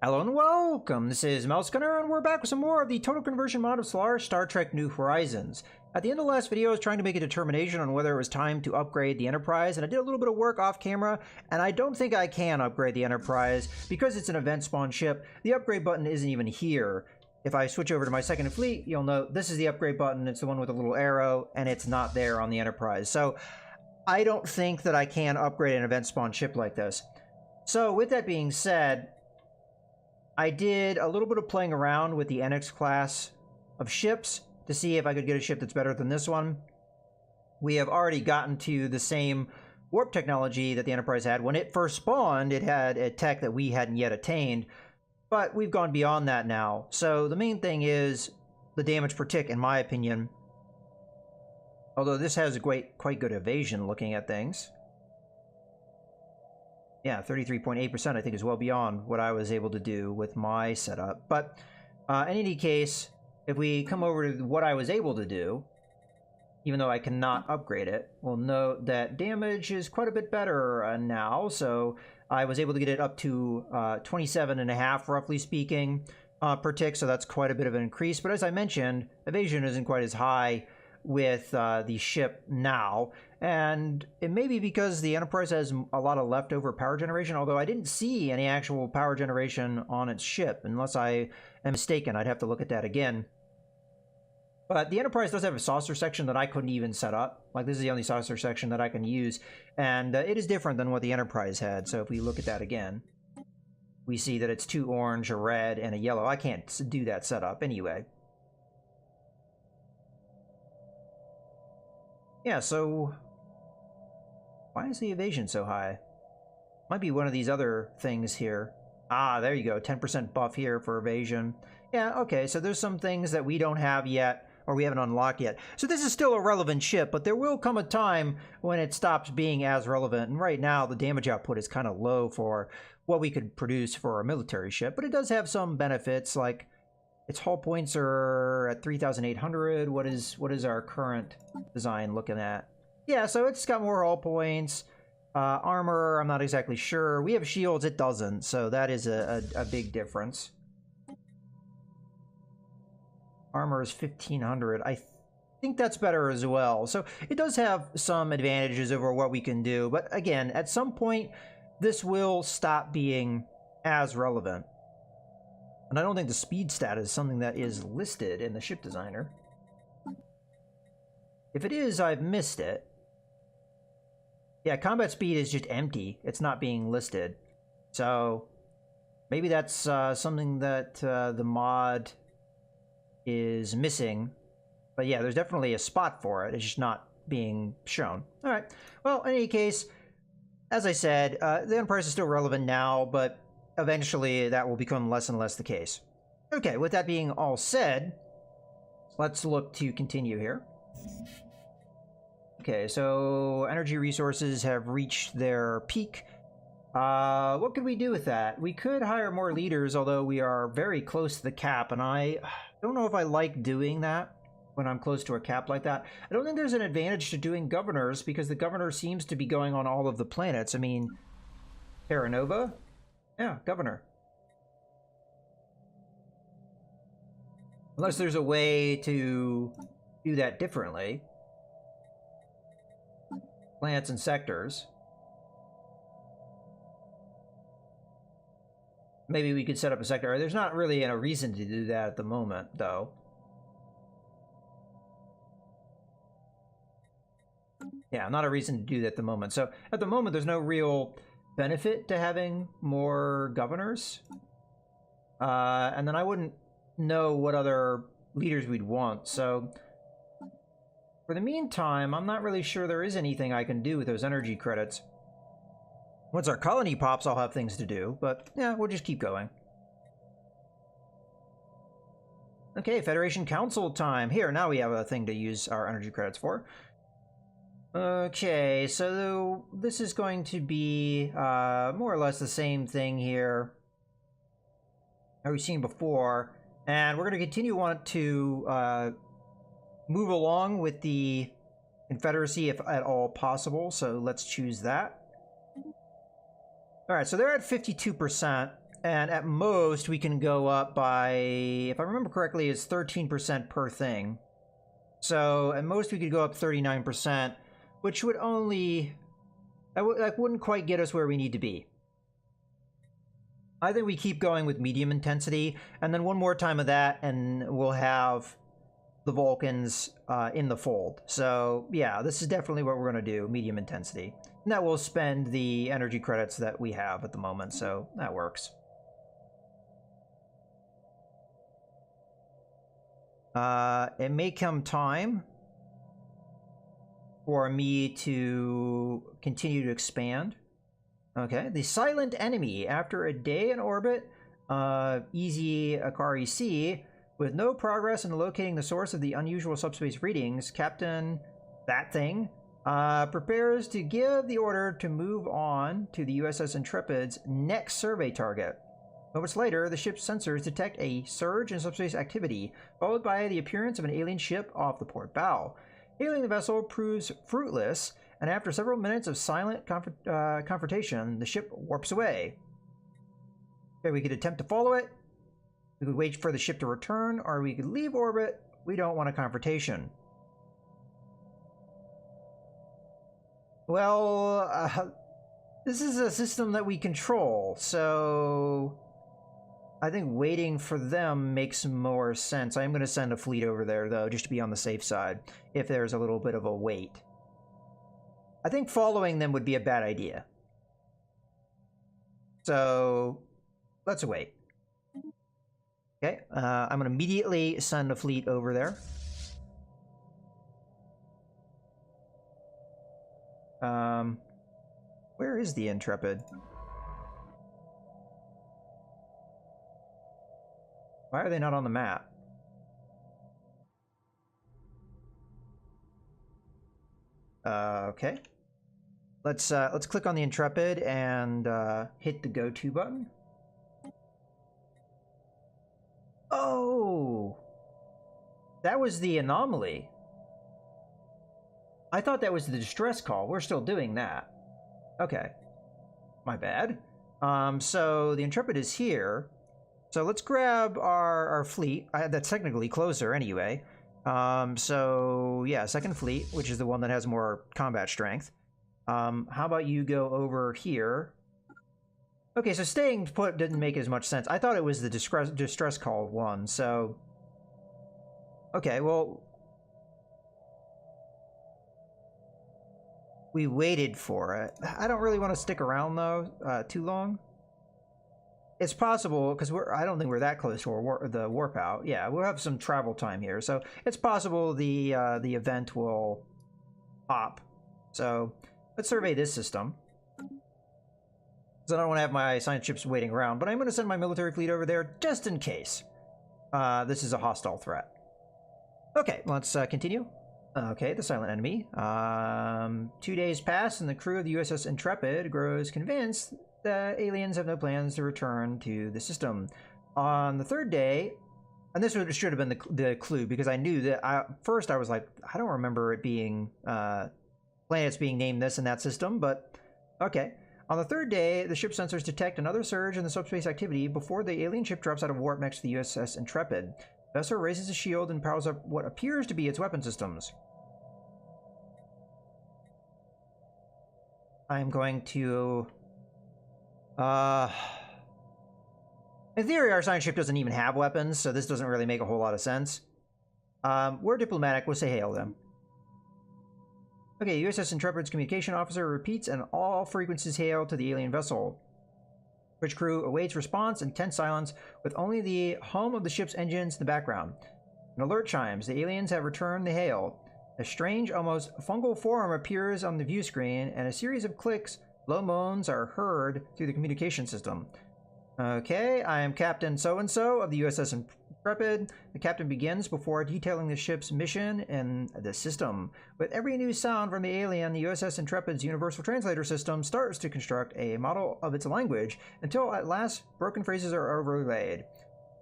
Hello and welcome, this is Mouse Gunner, and we're back with some more of the total conversion mod of Stellaris Star Trek New Horizons. At the end of the last video, I was trying to make a determination on whether it was time to upgrade the Enterprise, and I did a little bit of work off camera, and I don't think I can upgrade the Enterprise. Because it's an event spawn ship, the upgrade button isn't even here. If I switch over to my second fleet, you'll note this is the upgrade button, it's the one with a little arrow, and it's not there on the Enterprise. So I don't think that I can upgrade an event spawn ship like this. So with that being said, I did a little bit of playing around with the NX class of ships to see if I could get a ship that's better than this one. We have already gotten to the same warp technology that the Enterprise had. When it first spawned, it had a tech that we hadn't yet attained, but we've gone beyond that now. So the main thing is the damage per tick, in my opinion. Although this has a quite good evasion looking at things. Yeah, 33.8% I think is well beyond what I was able to do with my setup. But in any case, if we come over to what I was able to do, even though I cannot upgrade it, we'll note that damage is quite a bit better now. So I was able to get it up to 27.5, roughly speaking, per tick. So that's quite a bit of an increase. But as I mentioned, evasion isn't quite as high with the ship now, and it may be because the Enterprise has a lot of leftover power generation, although I didn't see any actual power generation on its ship, unless I am mistaken. I'd have to look at that again. But the Enterprise does have a saucer section that I couldn't even set up. Like, this is the only saucer section that I can use, and it is different than what the Enterprise had. So if we look at that again, we see that it's 2 orange, a red, and a yellow. I can't do that setup anyway. Yeah, so why is the evasion so high? Might be one of these other things here. Ah, there you go, 10% buff here for evasion. Yeah, okay, so there's some things that we don't have yet, or we haven't unlocked yet. So this is still a relevant ship, but there will come a time when it stops being as relevant. And right now, the damage output is kind of low for what we could produce for a military ship, but it does have some benefits, like its hull points are at 3,800. What is our current design looking at? Yeah, so it's got more hull points. Armor, I'm not exactly sure. We have shields, it doesn't, so that is a big difference. Armor is 1,500. I think that's better as well. So it does have some advantages over what we can do, but again, at some point, this will stop being as relevant. And I don't think the speed stat is something that is listed in the ship designer. If it is, I've missed it. Yeah, combat speed is just empty. It's not being listed. So maybe that's something that the mod is missing. But yeah, there's definitely a spot for it. It's just not being shown. All right. Well, in any case, as I said, the Enterprise is still relevant now, but eventually that will become less and less the case. Okay, with that being all said, let's look to continue here. Okay, so energy resources have reached their peak. What could we do with that? We could hire more leaders, although we are very close to the cap, and I don't know if I like doing that when I'm close to a cap like that. I don't think there's an advantage to doing governors, because the governor seems to be going on all of the planets. I mean, Terra Nova? Yeah, governor. Unless there's a way to do that differently. Planets and sectors. Maybe we could set up a sector. There's not really a reason to do that at the moment, though. Yeah, not a reason to do that at the moment. So at the moment, there's no real benefit to having more governors. And then I wouldn't know what other leaders we'd want. So for the meantime, I'm not really sure there is anything I can do with those energy credits. Once our colony pops, I'll have things to do, but yeah, we'll just keep going. Okay, Federation Council time. Here, now we have a thing to use our energy credits for. Okay, so this is going to be more or less the same thing here that we've seen before, and we're going to continue on to move along with the Confederacy if at all possible, so let's choose that. All right, so they're at 52%. And at most, we can go up by, if I remember correctly, it's 13% per thing. So at most, we could go up 39%, which would only... that wouldn't quite get us where we need to be. I think we keep going with medium intensity, and then one more time of that, and we'll have the Vulcans in the fold. So yeah, this is definitely what we're going to do, medium intensity. And that will spend the energy credits that we have at the moment, so that works. It may come time for me to continue to expand. Okay, the silent enemy. After a day in orbit, easy Akari C, with no progress in locating the source of the unusual subspace readings, Captain that thing prepares to give the order to move on to the USS Intrepid's next survey target. Moments later, the ship's sensors detect a surge in subspace activity, followed by the appearance of an alien ship off the port bow. Hailing the vessel proves fruitless, and after several minutes of silent confrontation, the ship warps away. Okay, we could attempt to follow it. We could wait for the ship to return, or we could leave orbit. We don't want a confrontation. Well, this is a system that we control, so I think waiting for them makes more sense. I'm going to send a fleet over there, though, just to be on the safe side, if there's a little bit of a wait. I think following them would be a bad idea. So, let's wait. Okay, I'm going to immediately send a fleet over there. Where is the Intrepid? Why are they not on the map? Okay. Let's click on the Intrepid and hit the go to button. Oh, that was the anomaly. I thought that was the distress call. We're still doing that. Okay, my bad. So the Intrepid is here. So let's grab our fleet. That's technically closer anyway. So yeah, second fleet, which is the one that has more combat strength. How about you go over here? Okay, so staying put didn't make as much sense. I thought it was the distress call one, so... Okay, well... We waited for it. I don't really want to stick around, though, too long. It's possible, because I don't think we're that close to the warp out. Yeah, we'll have some travel time here, so it's possible the event will pop. So, let's survey this system. So I don't want to have my science ships waiting around, but I'm going to send my military fleet over there just in case this is a hostile threat. Okay, let's continue. Okay, the silent enemy. 2 days pass, and the crew of the USS Intrepid grows convinced that aliens have no plans to return to the system. On the third day, and this should have been the clue, because I knew that first I was like, I don't remember it being planets being named this in that system, but okay. On the third day, the ship sensors detect another surge in the subspace activity before the alien ship drops out of warp next to the USS Intrepid. The vessel raises a shield and powers up what appears to be its weapon systems. I'm going to... in theory, our science ship doesn't even have weapons, so this doesn't really make a whole lot of sense. We're diplomatic. We'll say hail them. Okay, USS Intrepid's communication officer repeats an all-frequencies hail to the alien vessel. Bridge crew awaits response in tense silence, with only the hum of the ship's engines in the background. An alert chimes. The aliens have returned the hail. A strange, almost fungal form appears on the view screen, and a series of clicks, low moans are heard through the communication system. Okay, I am Captain So-and-so of the USS Intrepid. The captain begins before detailing the ship's mission and the system. With every new sound from the alien, the USS Intrepid's universal translator system starts to construct a model of its language until at last broken phrases are overlaid,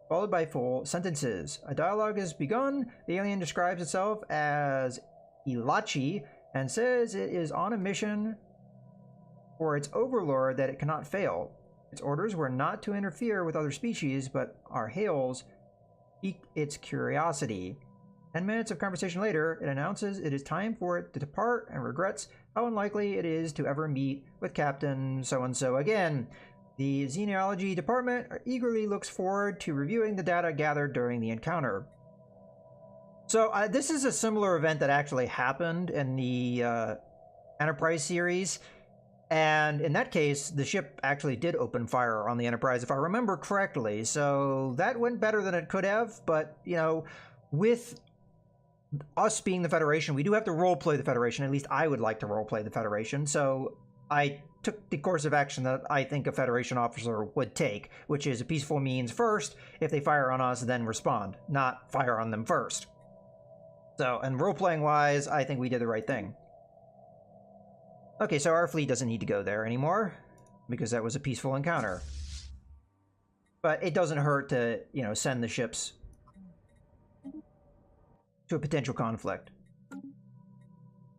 followed by full sentences. A dialogue has begun. The alien describes itself as Ilachi and says it is on a mission for its overlord that it cannot fail. Its orders were not to interfere with other species, but our hails piqued its curiosity. 10 minutes of conversation later, it announces it is time for it to depart and regrets how unlikely it is to ever meet with Captain so-and-so again. The Xenology Department eagerly looks forward to reviewing the data gathered during the encounter. So this is a similar event that actually happened in the Enterprise series. And in that case, the ship actually did open fire on the Enterprise, if I remember correctly. So that went better than it could have. But, you know, with us being the Federation, we do have to roleplay the Federation. At least I would like to roleplay the Federation. So I took the course of action that I think a Federation officer would take, which is a peaceful means first. If they fire on us, then respond, not fire on them first. So, and role-playing wise, I think we did the right thing. Okay, so our fleet doesn't need to go there anymore, because that was a peaceful encounter. But it doesn't hurt to, you know, send the ships to a potential conflict.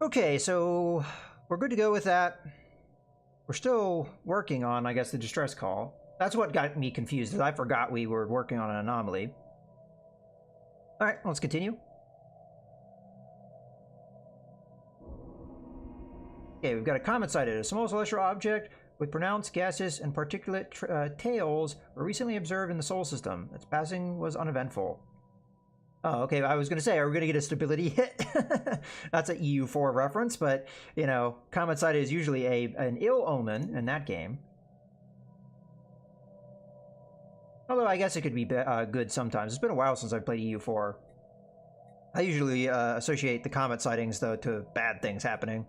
Okay, so we're good to go with that. We're still working on, I guess, the distress call. That's what got me confused, is I forgot we were working on an anomaly. Alright, let's continue. Okay, we've got a comet sighted. A small celestial object with pronounced gaseous and particulate tails were recently observed in the Sol system. Its passing was uneventful. Oh, okay, I was going to say, are we going to get a stability hit? That's an EU4 reference, but, you know, comet sighted is usually an ill omen in that game. Although I guess it could be good sometimes. It's been a while since I've played EU4. I usually associate the comet sightings, though, to bad things happening.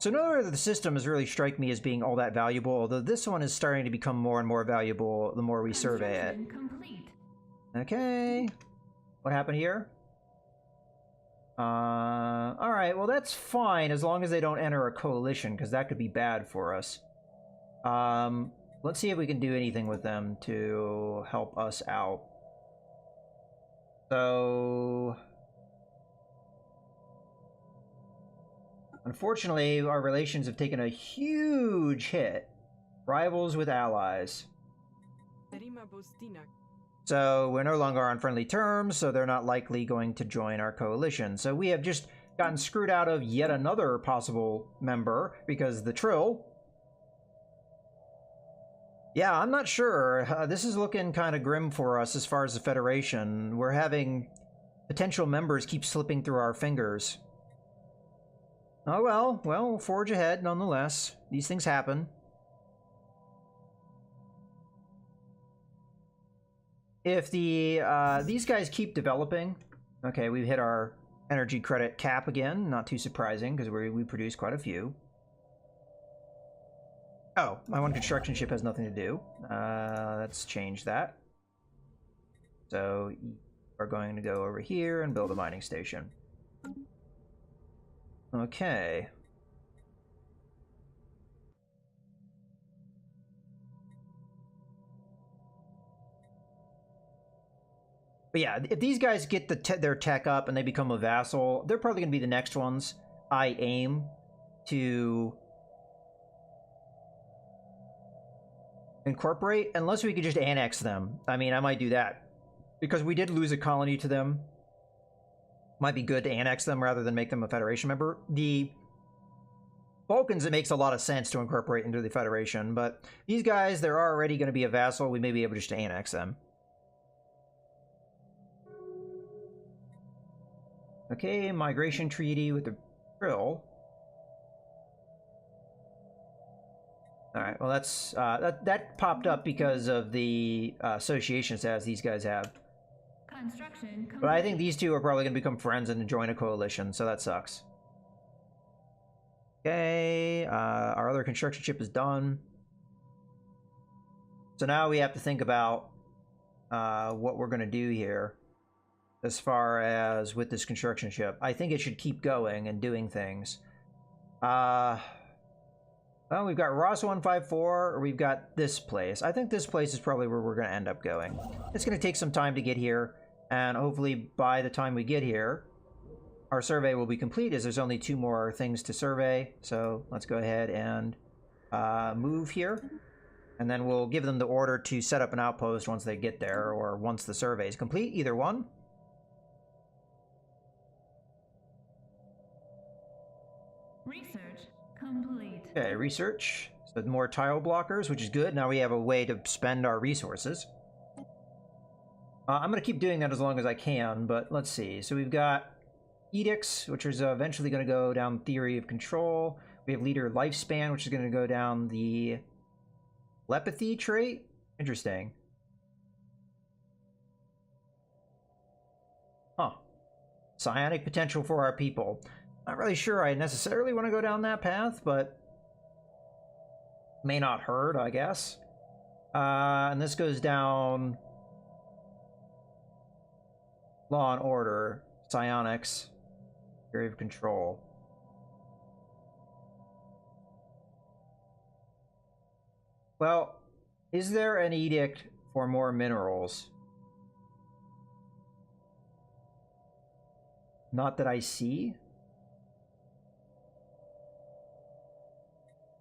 So none of the systems really strike me as being all that valuable, although this one is starting to become more and more valuable the more we survey it. Complete. Okay. What happened here? Alright, well that's fine as long as they don't enter a coalition, because that could be bad for us. Let's see if we can do anything with them to help us out. So... unfortunately, our relations have taken a huge hit. Rivals with allies. So we're no longer on friendly terms, so they're not likely going to join our coalition. So we have just gotten screwed out of yet another possible member because the Trill. Yeah, I'm not sure. This is looking kind of grim for us as far as the Federation. We're having potential members keep slipping through our fingers. Oh well, we'll forge ahead nonetheless. These things happen. If these guys keep developing, okay, we've hit our energy credit cap again. Not too surprising because we produce quite a few. Oh, my one construction ship has nothing to do. Let's change that. So we're going to go over here and build a mining station. Okay. But yeah, if these guys get their tech up and they become a vassal, they're probably going to be the next ones I aim to incorporate, unless we could just annex them. I mean, I might do that. Because we did lose a colony to them. Might be good to annex them rather than make them a Federation member. The Vulcans, it makes a lot of sense to incorporate into the Federation, but these guys, they're already going to be a vassal. We may be able just to annex them. Okay, migration treaty with the Trill. Alright, well that's, that popped up because of the association status these guys have. But I think these two are probably going to become friends and join a coalition, so that sucks. Okay, our other construction ship is done. So now we have to think about what we're going to do here as far as with this construction ship. I think it should keep going and doing things. Well, we've got Ross 154, or we've got this place. I think this place is probably where we're going to end up going. It's going to take some time to get here. And hopefully by the time we get here, our survey will be complete is there's only 2 more things to survey. So let's go ahead and move here. And then we'll give them the order to set up an outpost once they get there, or once the survey is complete, either one. Research complete. Okay, research. So more tile blockers, which is good. Now we have a way to spend our resources. I'm going to keep doing that as long as I can, but let's see. So we've got edicts, which is eventually going to go down theory of control. We have leader lifespan, which is going to go down the telepathy trait. Interesting. Huh. Psionic potential for our people. Not really sure I necessarily want to go down that path, but may not hurt, I guess. And this goes down law and order, psionics, theory of control. Well, is there an edict for more minerals? Not that I see.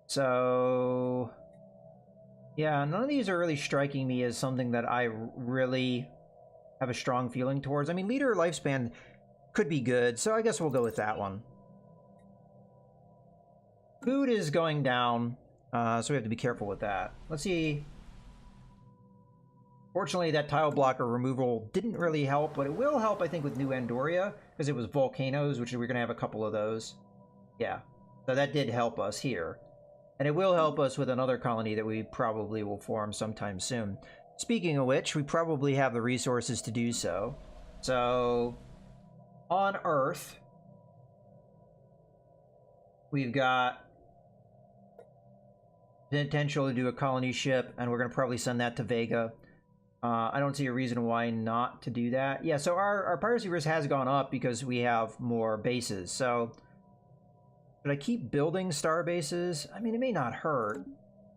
So, yeah, none of these are really striking me as something that I really have a strong feeling towards. I mean, leader lifespan could be good, so I guess we'll go with that one. Food is going down, so we have to be careful with that. Let's see. Fortunately, that tile blocker removal didn't really help, but it will help, I think, with New Andoria, because it was volcanoes, which we're going to have a couple of those. Yeah, so that did help us here. And it will help us with another colony that we probably will form sometime soon. Speaking of which, we probably have the resources to do so. So, on Earth, we've got potential to do a colony ship, and we're going to probably send that to Vega. I don't see a reason why not to do that. Yeah, so our piracy risk has gone up because we have more bases. So, should I keep building star bases? I mean, it may not hurt.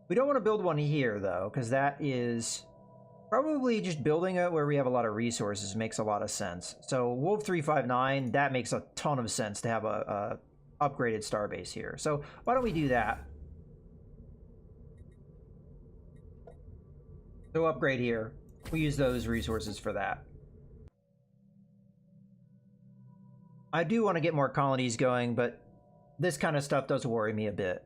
We don't want to build one here, though, because that is probably just building it where we have a lot of resources makes a lot of sense. So Wolf 359, that makes a ton of sense to have a upgraded starbase here. So why don't we do that? So upgrade here. We use those resources for that. I do want to get more colonies going, but this kind of stuff does worry me a bit.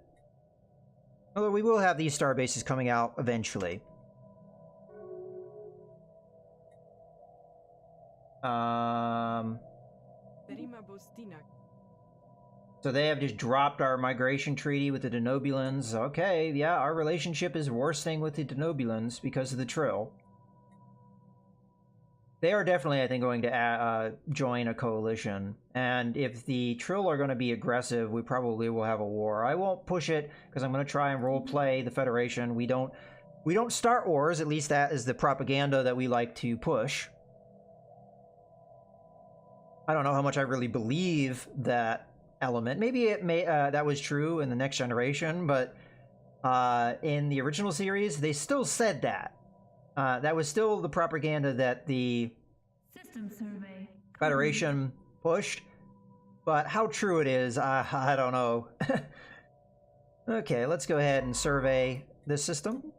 Although we will have these star bases coming out eventually. So they have just dropped our migration treaty with the Denobulans. Okay, yeah, our relationship is worsening with the Denobulans because of the Trill. They are definitely, I think, going to join a coalition. And if the Trill are going to be aggressive, we probably will have a war. I won't push it because I'm going to try and roleplay the Federation. We don't start wars. At least that is the propaganda that we like to push. I don't know how much I really believe that element. Maybe it may that was true in the Next Generation, but in the original series, they still said that. That was still the propaganda that the System survey Federation pushed, but how true it is, I don't know. Okay, let's go ahead and survey this system,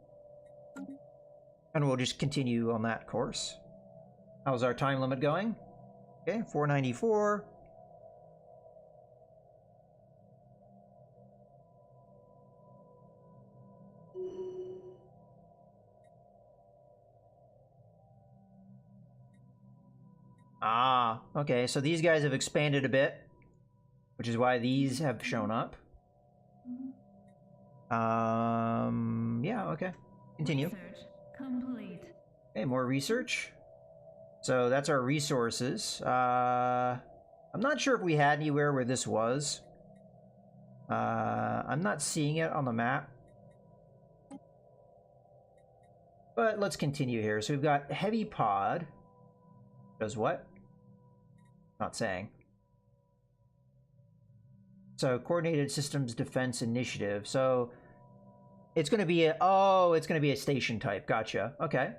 and we'll just continue on that course. How's our time limit going? Okay, 494. Ah, okay, so these guys have expanded a bit, which is why these have shown up. Yeah, okay. Continue. research complete. Okay, more research. So that's our resources. I'm not sure if we had anywhere where this was. I'm not seeing it on the map. But let's continue here. So we've got heavy pod. Does what? Not saying. So coordinated systems defense initiative. So it's going to be it's going to be a station type. Gotcha. Okay.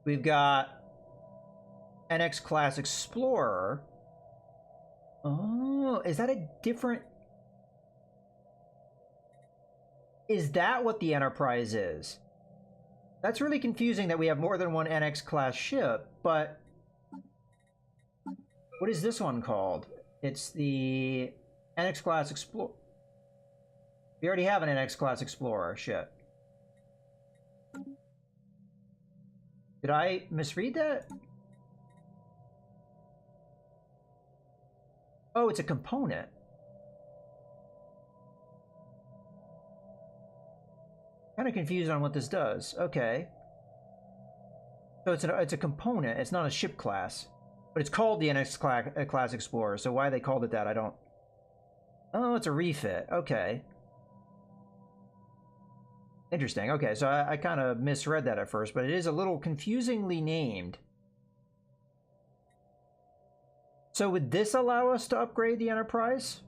We've got NX class explorer. Oh, is that a different... Is that what the Enterprise is? That's really confusing that we have more than one NX-class ship, but... What is this one called? It's the NX-class Explorer. We already have an NX-class Explorer ship. Did I misread that? Oh, it's a component. Kind of confused on what this does. Okay. So it's a component. It's not a ship class. But it's called the NX Class Explorer, so why they called it that, I don't... Oh, it's a refit. Okay. Interesting. Okay, so I kind of misread that at first, but it is a little confusingly named. So would this allow us to upgrade the Enterprise?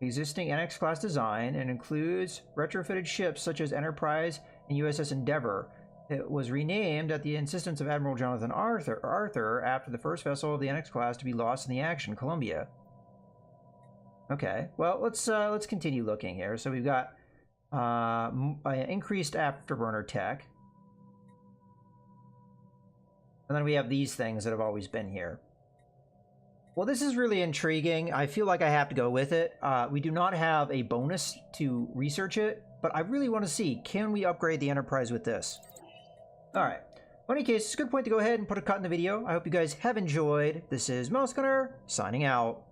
Existing NX class design and includes retrofitted ships such as Enterprise and USS Endeavour. It was renamed at the insistence of Admiral Jonathan Arthur after the first vessel of the NX class to be lost in the action, Columbia. Okay, well, let's continue looking here. So we've got increased afterburner tech. And then we have these things that have always been here. Well, this is really intriguing. I feel like I have to go with it. We do not have a bonus to research it, but I really want to see, can we upgrade the Enterprise with this? All right. In any case, it's a good point to go ahead and put a cut in the video. I hope you guys have enjoyed. This is Mouse Gunner, signing out.